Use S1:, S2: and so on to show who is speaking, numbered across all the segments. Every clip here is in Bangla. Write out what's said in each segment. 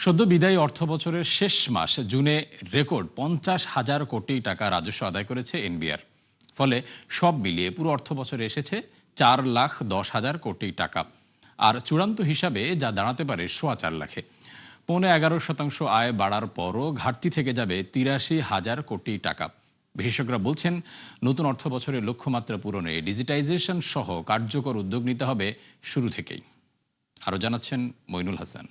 S1: সদ্য বিদায়ী অর্থবছরের শেষ মাস জুনে রেকর্ড 50,000 কোটি টাকা রাজস্ব আদায় করেছে এনবিআর। ফলে সব মিলিয়ে পুরো অর্থবছরে এসেছে 4,10,000 কোটি টাকা। আর চূড়ান্ত হিসাবে যা দাঁড়াতে পারে 4.25 লাখে। 11.5% আয় বাড়ার পরও ঘাটতি থেকে যাবে 83,000 কোটি টাকা। বিশেষজ্ঞরা বলছেন, নতুন অর্থবছরের লক্ষ্যমাত্রা পূরণে ডিজিটাইজেশন সহ কার্যকর উদ্যোগ নিতে হবে শুরু থেকেই। আরও জানাচ্ছেন মইনুল হাসান।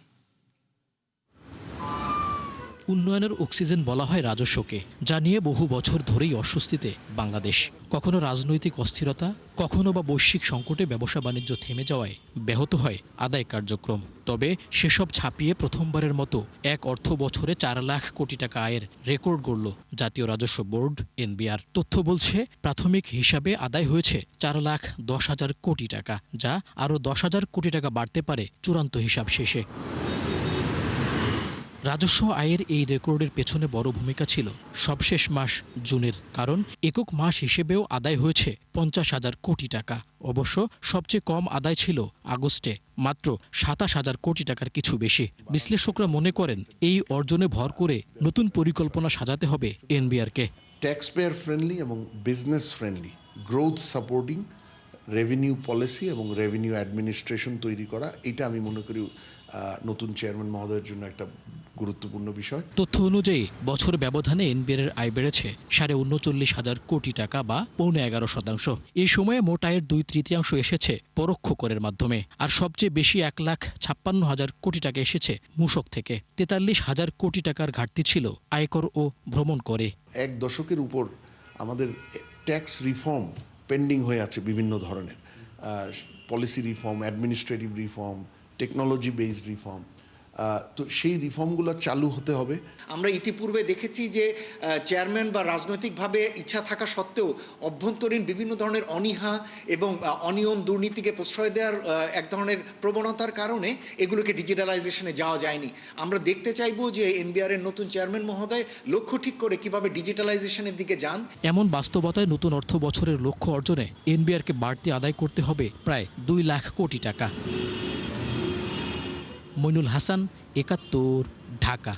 S2: উন্নয়নের অক্সিজেন বলা হয় রাজস্বকে, যা নিয়ে বহু বছর ধরেই অস্বস্তিতে বাংলাদেশ। কখনো রাজনৈতিক অস্থিরতা, কখনো বা বৈশ্বিক সংকটে ব্যবসা বাণিজ্য থেমে যাওয়ায় ব্যাহত হয় আদায় কার্যক্রম। তবে সেসব ছাপিয়ে প্রথমবারের মতো এক অর্থ বছরে 4 লাখ কোটি টাকা আয়ের রেকর্ড গড়ল জাতীয় রাজস্ব বোর্ড এনবিআর। তথ্য বলছে, প্রাথমিক হিসাবে আদায় হয়েছে 4,10,000 কোটি টাকা, যা আরও 10,000 কোটি টাকা বাড়তে পারে চূড়ান্ত হিসাব শেষে। রাজস্ব আয়ের এই রেকর্ডের পেছনে বড় ভূমিকা ছিল সবশেষ মাস জুনের, কারণ একক মাস হিসেবেও আদায় হয়েছে 50,000 কোটি টাকা। অবশ্য সবচেয়ে কম আদায় ছিল আগস্টে, মাত্র 27,000 কোটি টাকার কিছু বেশি। বিশ্লেষকরা মনে করেন, এই অর্জনে ভর করে নতুন পরিকল্পনা সাজাতে হবে এনবিআরকে।
S3: ট্যাক্স পেয়ার ফ্রেন্ডলি এবং business friendly growth supporting revenue policy এবং রেভিনিউ অ্যাডমিনিস্ট্রেশন তৈরি করা, এটা আমি মনে করি নতুন চেয়ারম্যান মহোদয়ের জন্য একটা গুরুত্বপূর্ণ বিষয়।
S2: তথ্য অনুযায়ী বছর ব্যবধানে এনবিআর এর আয় বেড়েছে 39,500 কোটি টাকা বা 11.5%। এই সময়ে মোট আয়ের 2/3 এসেছে পরোক্ষ করের মাধ্যমে, আর সবচেয়ে বেশি 1,56,000 কোটি টাকা এসেছে মূসক থেকে। 43,000 কোটি টাকার ঘাটতি ছিল আয়কর ও ভ্রমণ করে।
S3: এক দশকের উপর আমাদের ট্যাক্স রিফর্ম পেন্ডিং হয়ে আছে, বিভিন্ন ধরনের policy reform, administrative reform, technology based reform. তো সেই রিফর্মগুলো চালু হতে হবে।
S4: আমরা ইতিপূর্বে দেখেছি যে চেয়ারম্যান বা রাজনৈতিকভাবে ইচ্ছা থাকা সত্ত্বেও অভ্যন্তরীণ বিভিন্ন ধরনের অনীহা এবং অনিয়ম দুর্নীতিকে প্রশ্রয় দেওয়ার এক ধরনের প্রবণতার কারণে এগুলোকে ডিজিটালাইজেশনে যাওয়া যায়নি। আমরা দেখতে চাইবো যে এনবিআর এর নতুন চেয়ারম্যান মহোদয় লক্ষ্য ঠিক করে কিভাবে ডিজিটালাইজেশনের দিকে যান।
S2: এমন বাস্তবতায় নতুন অর্থ বছরের লক্ষ্য অর্জনে এনবিআরকে বাড়তি আদায় করতে হবে প্রায় 2 লাখ কোটি টাকা। মইনুল হাসান, 71, ঢাকা।